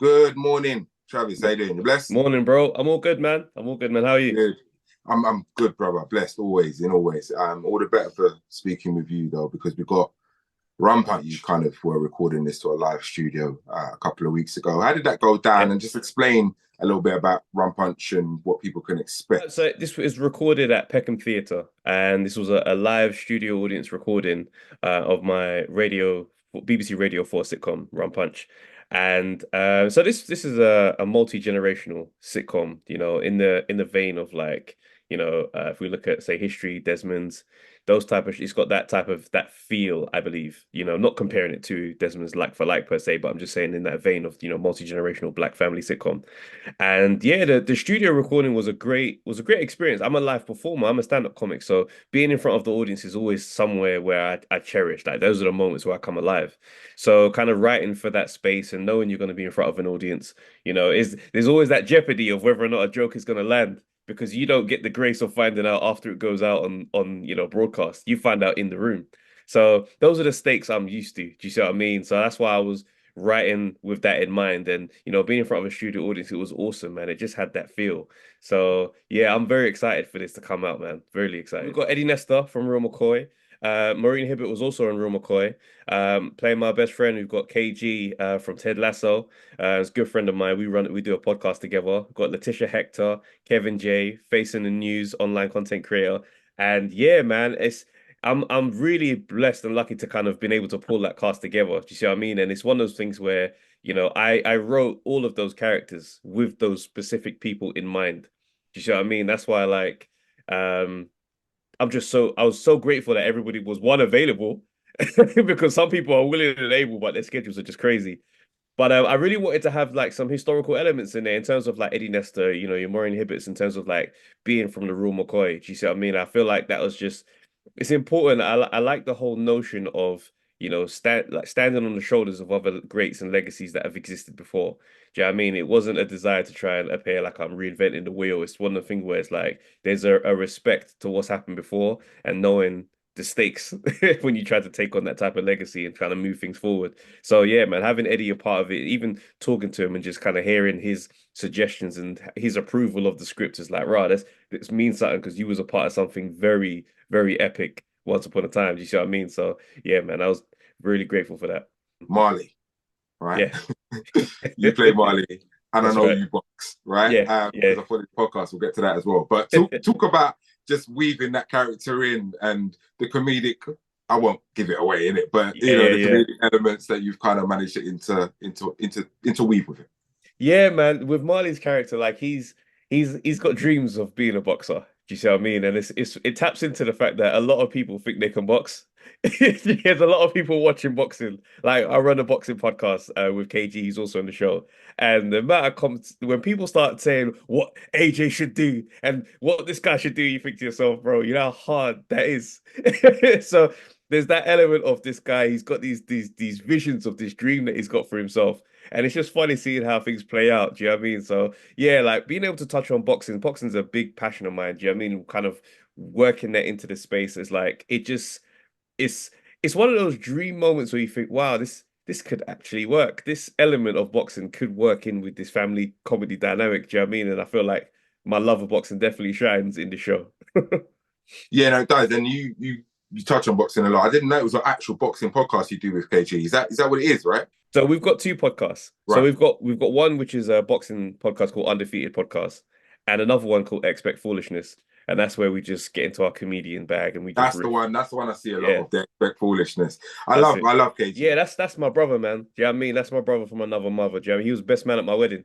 Good morning, Travis. How you doing? You blessed? Morning, bro. I'm all good, man. I'm all good, man. How are you? Good. I'm good, brother. Blessed always, in always. All the better for speaking with you though, because we got Rum Punch. You kind of were recording this to a live studio a couple of weeks ago. How did that go down? Yeah. And just explain a little bit about Rum Punch and what people can expect. So this was recorded at Peckham Theatre, and this was a live studio audience recording of my BBC Radio 4 sitcom, Rum Punch. And so this is a multi-generational sitcom, in the vein of like, if we look at say history, Desmond's, those type of it's got that type of that feel, I believe. Not comparing it to Desmond's like for like per se, but I'm just saying in that vein of, multi-generational black family sitcom. And yeah, the studio recording was a great experience. I'm a live performer. I'm a stand-up comic, so being in front of the audience is always somewhere where I cherish. Like those are the moments where I come alive. So kind of writing for that space and knowing you're going to be in front of an audience, is there's always that jeopardy of whether or not a joke is going to land because you don't get the grace of finding out after it goes out on broadcast. You find out in the room. So those are the stakes I'm used to. Do you see what I mean? So that's why I was writing with that in mind. And, being in front of a studio audience, it was awesome, man. It just had that feel. So, yeah, I'm very excited for this to come out, man. Very excited. We've got Eddie Nestor from Real McCoy. Maureen Hibbert was also on Real McCoy. Playing my best friend, we've got KG from Ted Lasso. It's a good friend of mine. We do a podcast together. We've got Letitia Hector, Kevin J, Facing the News, online content creator. And yeah, man, I'm really blessed and lucky to kind of been able to pull that cast together. Do you see what I mean? And it's one of those things where, I wrote all of those characters with those specific people in mind. Do you see what I mean? That's why um I was so grateful that everybody was one available because some people are willing and able, but their schedules are just crazy. But I really wanted to have like some historical elements in there in terms of like Eddie Nestor, your Maureen Hibberts, in terms of like being from the real McCoy. Do you see what I mean? I feel like that was just it's important. I like the whole notion of standing on the shoulders of other greats and legacies that have existed before. Do you know what I mean? It wasn't a desire to try and appear like I'm reinventing the wheel. It's one of the things where it's like there's a respect to what's happened before and knowing the stakes when you try to take on that type of legacy and trying to move things forward. So yeah, man, having Eddie a part of it, even talking to him and just kind of hearing his suggestions and his approval of the script is like, right, this means something because you was a part of something very, very epic once upon a time. Do you see what I mean? So yeah, man, I was really grateful for that. Marley, right? Yeah, You play Marley, and I that's know right. you box, right? Yeah, Because yeah. I thought this podcast, we'll get to that as well. But talk about just weaving that character in and the comedic. I won't give it away in it, but Yeah, yeah, the yeah. comedic elements that you've kind of managed to interweave with it. Yeah, man. With Marley's character, like he's got dreams of being a boxer. Do you see what I mean? And it taps into the fact that a lot of people think they can box. There's a lot of people watching boxing. Like I run a boxing podcast with KG, he's also on the show. And the amount of comments when people start saying what AJ should do and what this guy should do, you think to yourself, bro, you know how hard that is. So there's that element of this guy. He's got these visions of this dream that he's got for himself. And it's just funny seeing how things play out. Do you know what I mean? So yeah, like being able to touch on boxing. Boxing's a big passion of mine. Do you know what I mean? Kind of working that into the space is like it just it's it's one of those dream moments where you think, wow, this could actually work. This element of boxing could work in with this family comedy dynamic. Do you know what I mean? And I feel like my love of boxing definitely shines in the show. Yeah, no, it does. And you touch on boxing a lot. I didn't know it was an actual boxing podcast you do with KG. Is that what it is, right? So we've got two podcasts. So Right. we've got one which is a boxing podcast called Undefeated Podcast, and another one called Expect Foolishness, and that's where we just get into our comedian bag and we just That's the riff. one. That's the one I see a lot Yeah, of. The expect foolishness. I that's love. it. I love Yeah, KG. that's my brother, man. Do you know what I mean? That's my brother from another mother. Do you know what I mean? He was best man at my wedding.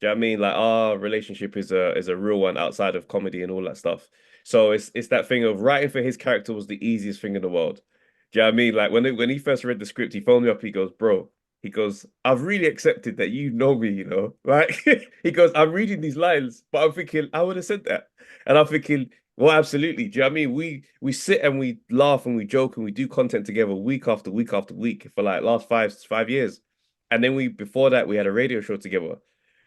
Do you know what I mean? Like our relationship is a real one outside of comedy and all that stuff. So it's that thing of writing for his character was the easiest thing in the world. Do you know what I mean? Like when he first read the script, he phoned me up. He goes, "Bro," he goes, "I've really accepted that you know me, right?" He goes, "I'm reading these lines, but I'm thinking I would have said that," and I'm thinking, well, absolutely. Do you know what I mean? We sit and we laugh and we joke and we do content together week after week after week for like last 5 years. And then we before that we had a radio show together.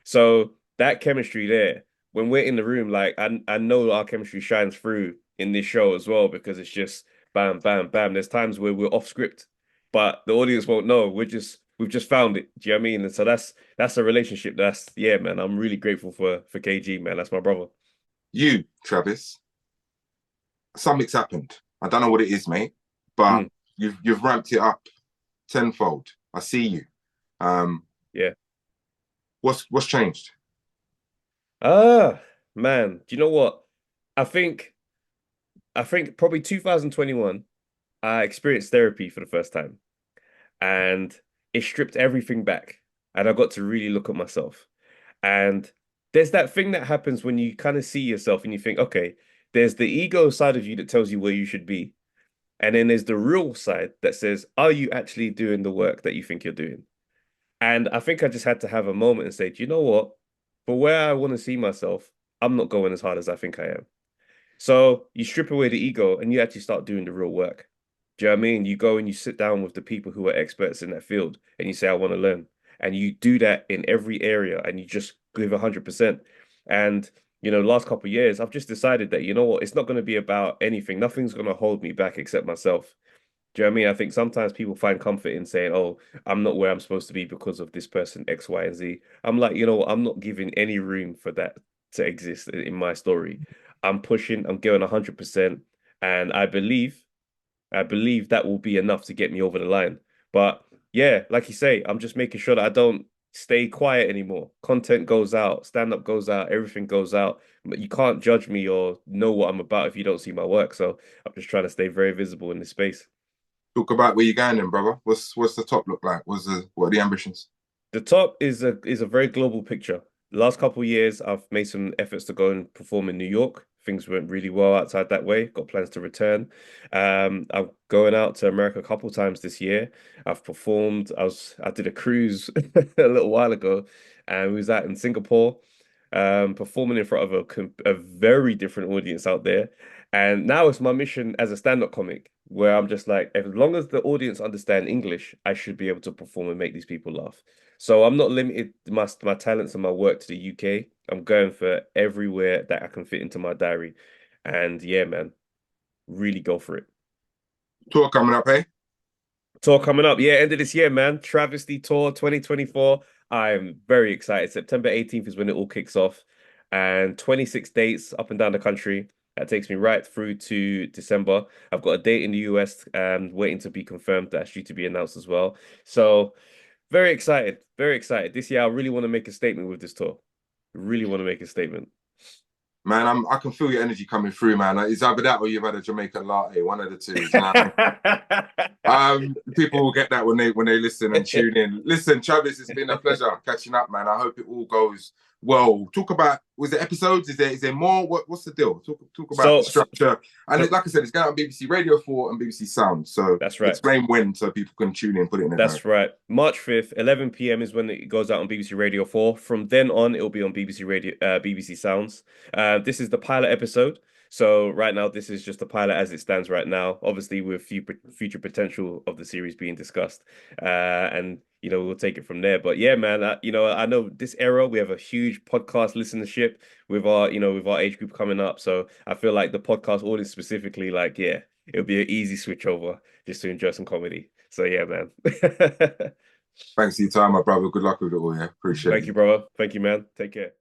So that chemistry there, when we're in the room, like I know our chemistry shines through in this show as well because it's just bam, bam, bam. There's times where we're off script, but the audience won't know. we've just found it. Do you know what I mean? And so that's a relationship. Yeah, man. I'm really grateful for KG, man. That's my brother. You, Travis, something's happened. I don't know what it is, mate, but Mm, you've ramped it up tenfold. I see you. Um, yeah. what's changed? Ah, man. Do you know what? I think I think probably 2021, I experienced therapy for the first time, and it stripped everything back, and I got to really look at myself. And there's that thing that happens when you kind of see yourself and you think, okay, there's the ego side of you that tells you where you should be. And then there's the real side that says, are you actually doing the work that you think you're doing? And I think I just had to have a moment and say, do you know what? For where I want to see myself, I'm not going as hard as I think I am. So you strip away the ego and you actually start doing the real work. Do you know what I mean? You go and you sit down with the people who are experts in that field and you say, I want to learn. And you do that in every area and you just give 100%. And, last couple of years, I've just decided that, you know what, it's not going to be about anything. Nothing's going to hold me back except myself. Do you know what I mean? I think sometimes people find comfort in saying, oh, I'm not where I'm supposed to be because of this person, X, Y, and Z. I'm like, you know what? I'm not giving any room for that to exist in my story. I'm pushing, I'm going 100%. And I believe that will be enough to get me over the line. But yeah, like you say, I'm just making sure that I don't stay quiet anymore. Content goes out, stand up goes out, everything goes out. But you can't judge me or know what I'm about if you don't see my work. So I'm just trying to stay very visible in this space. Talk about where you're going then, brother. What's the top look like? What are the ambitions? The top is a very global picture. The last couple of years, I've made some efforts to go and perform in New York. Things went really well outside that way. Got plans to return. I'm going out to America a couple of times this year. I've performed. I did a cruise a little while ago, and we was out in Singapore, performing in front of a very different audience out there. And now it's my mission as a stand-up comic, where I'm just like, as long as the audience understand English, I should be able to perform and make these people laugh. So I'm not limited my talents and my work to the UK. I'm going for everywhere that I can fit into my diary. And yeah, man, really go for it. Tour coming up, hey? Tour coming up. Yeah, end of this year, man. Travesty Tour 2024. I'm very excited. September 18th is when it all kicks off. And 26 dates up and down the country. That takes me right through to December. I've got a date in the US waiting to be confirmed. That's due to be announced as well. So very excited. Very excited. This year, I really want to make a statement with this tour. Really want to make a statement. Man, I can feel your energy coming through, man. It's either that or you've had a Jamaican latte, one of the two. You know? People will get that when they listen and tune in. Listen, Travis, it's been a pleasure catching up, man. I hope it all goes well. Talk about, was there episodes? Is there more? What's the deal? Talk about the So, structure. And like I said, it's going on BBC Radio 4 and BBC Sound. So that's right. explain when so people can tune in, put it in their That's diary. right. March 5th, 11 p.m. is when it goes out on BBC Radio 4. From then on, it'll be on BBC Sounds. This is the pilot episode. So right now, this is just the pilot as it stands right now. Obviously, with future potential of the series being discussed, and we'll take it from there. But yeah, man, I know this era we have a huge podcast listenership with our age group coming up. So I feel like the podcast audience specifically, like, yeah, it'll be an easy switch over just to enjoy some comedy. So yeah, man. Thanks for your time, my brother. Good luck with it all, yeah. Appreciate Thank it. you, brother. Thank you, man. Take care.